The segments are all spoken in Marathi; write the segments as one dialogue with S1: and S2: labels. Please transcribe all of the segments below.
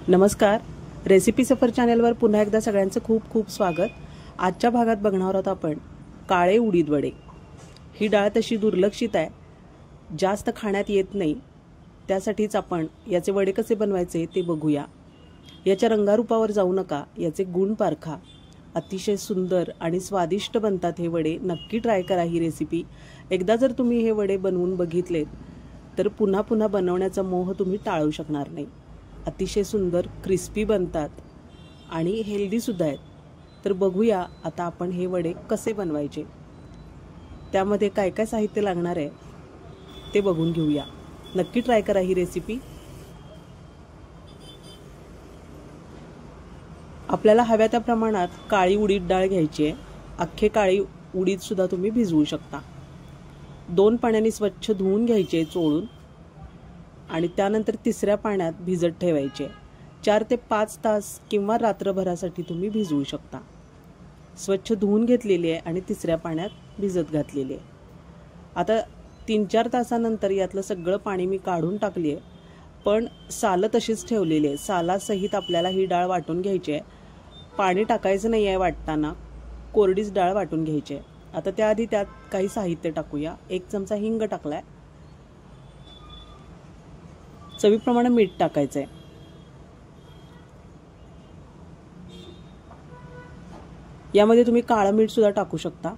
S1: नमस्कार, रेसिपी सफर चॅनलवर पुन्हा एकदा सगळ्यांचं खूप खूप स्वागत। आजच्या भागात बघणार आहोत आपण काळे उडीद वडे। ही डाळ तशी दुर्लक्षित आहे, जास्त खाण्यात येत नाही, त्यासाठीच आपण याचे वडे कसे बनवायचे ते बघूया। याच्या रंगारूपावर जाऊ नका, याचे गुण पारखा। अतिशय सुंदर आणि स्वादिष्ट बनतात हे वडे। नक्की ट्राय करा ही रेसिपी। एकदा जर तुम्ही हे वडे बनवून बघितलेत तर पुन्हा पुन्हा बनवण्याचा मोह तुम्ही टाळू शकणार नाही। अतिशय सुंदर क्रिस्पी बनतात आणि हेल्दी सुद्धा आहेत। तर बघूया आता आपण हे वडे कसे बनवायचे, त्यामध्ये काय काय साहित्य लागणार आहे ते बघून घेऊया। नक्की ट्राय करा ही रेसिपी। आपल्याला हव्या त्या प्रमाणात काळी उडीद डाळ घ्यायची आहे। अख्खे काळी उडीद सुद्धा तुम्ही भिजवू शकता। 2 पाण्याने स्वच्छ धुवून घ्यायचे चोळून आणि त्यानंतर तिसऱ्या पाण्यात भिजत ठेवायचे। 4 ते 5 तास किंवा रात्रभरासाठी तुम्ही भिजवू शकता। स्वच्छ धुवून घेतलेली आहे आणि तिसऱ्या पाण्यात भिजत घातलेली आहे। आता 3-4 तासानंतर यातलं सगळं पाणी मी काढून टाकली आहे, पण साल तशीच ठेवलेली आहे। सालासहित आपल्याला ही डाळ वाटून घ्यायची आहे। पाणी टाकायचं नाही आहे वाटताना, कोरडीच डाळ वाटून घ्यायची आहे। आता त्याआधी त्यात काही साहित्य टाकूया। 1 चमचा हिंग टाकलाय, चवीप्रमाणे मीठ टाकायचंय। यामध्ये तुम्ही काळं मीठ सुद्धा टाकू शकता।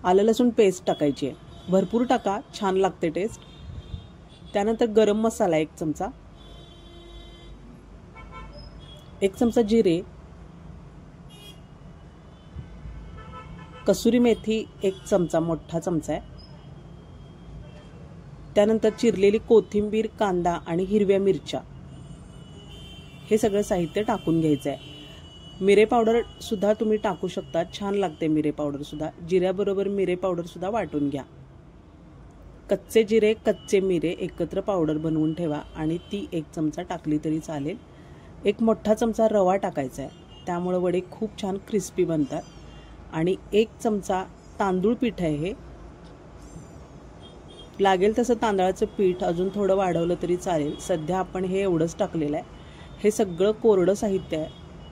S1: आलं लसूण पेस्ट टाकायची आहे, भरपूर टाका, छान लागते टेस्ट। त्यानंतर गरम मसाला 1 चमचा, 1 चमचा जिरे, कसुरी मेथी 1 चमचा, मोठा चमचा आहे। त्यानंतर चिरलेली कोथिंबीर, कांदा आणि हिरव्या मिरच्या, हे सगळं साहित्य टाकून घ्यायचं आहे। मिरे पावडर सुद्धा तुम्ही टाकू शकता, छान लागते मिरे पावडर सुद्धा। जिऱ्याबरोबर मिरे पावडर सुद्धा वाटून घ्या। कच्चे जिरे, कच्चे मिरे एकत्र पावडर बनवून ठेवा आणि ती 1 चमचा टाकली तरी चालेल। 1 मोठा चमचा रवा टाकायचा आहे, त्यामुळे वडे खूप छान क्रिस्पी बनतात। आणि 1 चमचा तांदूळ पीठ आहे हे। लागेल तसं तांदळाचं पीठ अजून थोडं वाढवलं तरी चालेल। सध्या आपण हे एवढंच टाकलेलं आहे। हे सगळं कोरडं साहित्य आहे,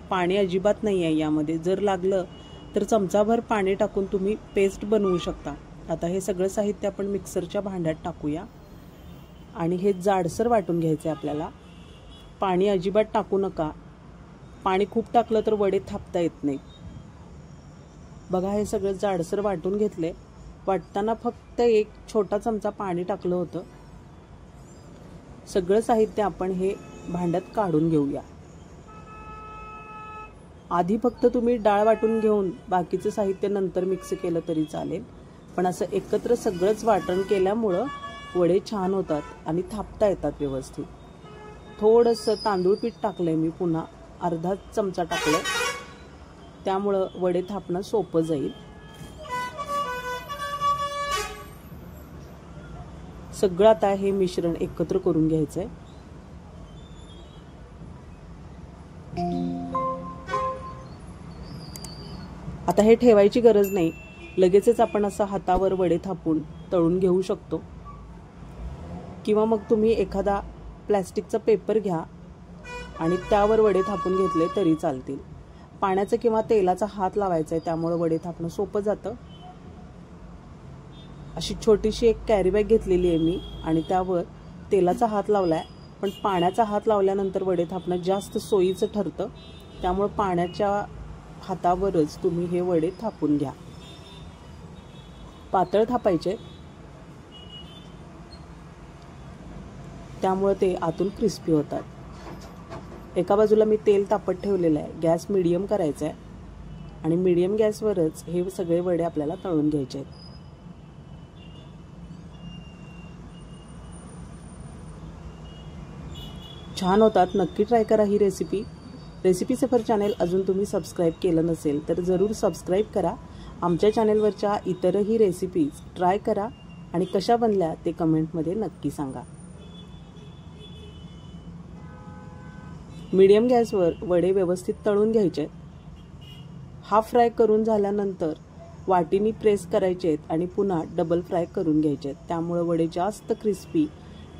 S1: पाणी अजिबात नाही आहे यामध्ये। जर लागलं तर चमचाभर पाणी टाकून तुम्ही पेस्ट बनवू शकता। आता हे सगळं साहित्य आपण मिक्सरच्या भांड्यात टाकूया आणि हे जाडसर वाटून घ्यायचं आहे आपल्याला। पाणी अजिबात टाकू नका, पाणी खूप टाकलं तर वडे थापता येत नाही। बघा, हे सगळं जाडसर वाटून घेतले। वाटताना फक्त 1 छोटा चमचा पाणी टाकलं होतं। सगळं साहित्य आपण हे भांड्यात काढून घेऊया। आधी फक्त तुम्ही डाळ वाटून घेऊन बाकीचं साहित्य नंतर मिक्स केलं तरी चालेल, पण असं एकत्र सगळंच वाटण केल्यामुळं वडे छान होतात आणि थापता येतात व्यवस्थित। थोडंसं तांदूळ पीठ टाकलंय मी, पुन्हा अर्धा चमचा टाकलंय, त्यामुळं वडे थापणं सोपं जाईल। सगळं आता हे मिश्रण एकत्र करून घ्यायचंय। आता हे ठेवायची गरज नाही, लगेचच आपण असं हातावर वडे थापून तळून घेऊ शकतो। किंवा मग तुम्ही एखादा प्लास्टिकचा पेपर घ्या आणि त्यावर वडे थापून घेतले तरी चालतील। पाण्याचा किंवा तेलाचा हात लावायचा आहे, त्यामुळे वडे थापणं सोपं जातं। अशी छोटीशी एक कॅरी बॅग घेतलेली आहे मी आणि त्यावर तेलाचा हात लावलाय, पण पाण्याचा हात लावल्यानंतर वडे थापणं जास्त सोयीचं ठरतं, त्यामुळे पाण्याच्या हातावरच तुम्ही हे वडे थापून घ्या। पातळ थापायचे, त्यामुळे ते आतून क्रिस्पी होतात। एका बाजूला मी तेल तापत ठेवलेलं आहे, गॅस मीडियम करायचा आहे आणि मीडियम गॅसवरच हे सगळे वडे आपल्याला तळून घ्यायचे आहेत। छान होतात, नक्की ट्राय करा ही रेसिपी। रेसिपी सफर चॅनल अजून तुम्ही सबस्क्राईब केलं नसेल तर जरूर सबस्क्राईब करा। आमच्या चॅनलवरच्या इतरही रेसिपीज ट्राय करा आणि कशा बनल्या ते कमेंटमध्ये नक्की सांगा। मीडियम गॅसवर वडे व्यवस्थित तळून घ्यायचे। हाफ फ्राय करून झाल्यानंतर वाटीनी प्रेस करायचे आणि पुन्हा डबल फ्राय करून घ्यायचे, त्यामुळे वडे जास्त क्रिस्पी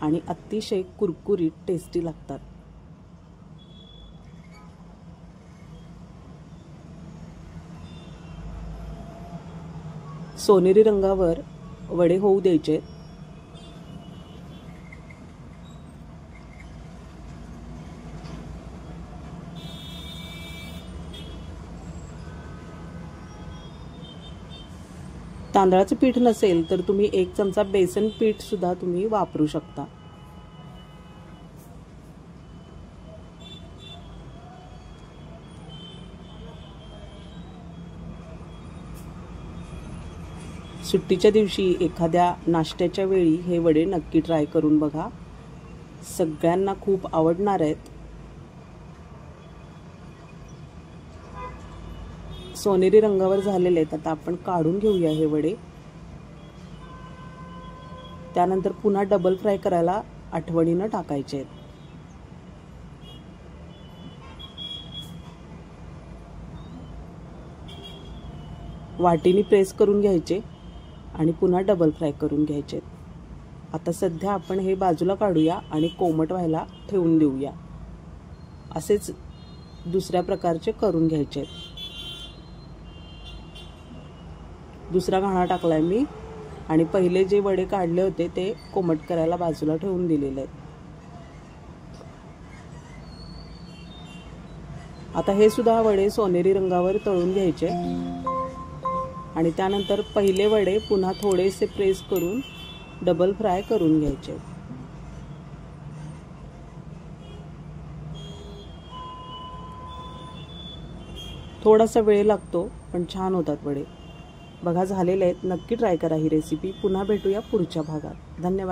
S1: आणि अतिशय कुरकुरीत टेस्टी लागतात। सोनेरी रंगावर वडे होऊ द्यायचे। तांदळाचे पीठ नसेल तर तुम्ही 1 चमचा बेसन पीठ सुद्धा तुम्ही वापरू शकता। सुट्टीच्या दिवशी एखाद्या नाश्त्याच्या वेळी हे वडे नक्की ट्राय करून बघा, सगळ्यांना खूप आवडणार आहेत। सोनेरी रंगावर झालेले आहेत। आता आपण काढून घेऊया हे वडे। त्यानंतर पुन्हा डबल फ्राय करायला आठवणीनं टाकायचे आहेत। वाटीने प्रेस करून घ्यायचे आणि पुन्हा डबल फ्राय करून घ्यायचे। आता सध्या आपण हे बाजूला काढूया आणि कोमट व्हायला ठेवून देऊया। असेच दुसऱ्या प्रकारचे करून घ्यायचे। दुसरा घाणा टाकलाय मी आणि पहिले जे वडे काढले होते ते कोमट करायला बाजूला ठेवून दिलेले आहेत। आता हे सुद्धा वडे सोनेरी रंगावर तळून घ्यायचे आणि त्यानंतर पहिले वडे पुन्हा थोडेसे प्रेस करून डबल फ्राय करून घ्यायचे। थोडासा वेळ लागतो पण छान होतात वडे। बघा झालेले आहेत, नक्की ट्राय करा ही रेसिपी। पुन्हा भेटूया पुढच्या भागात। धन्यवाद।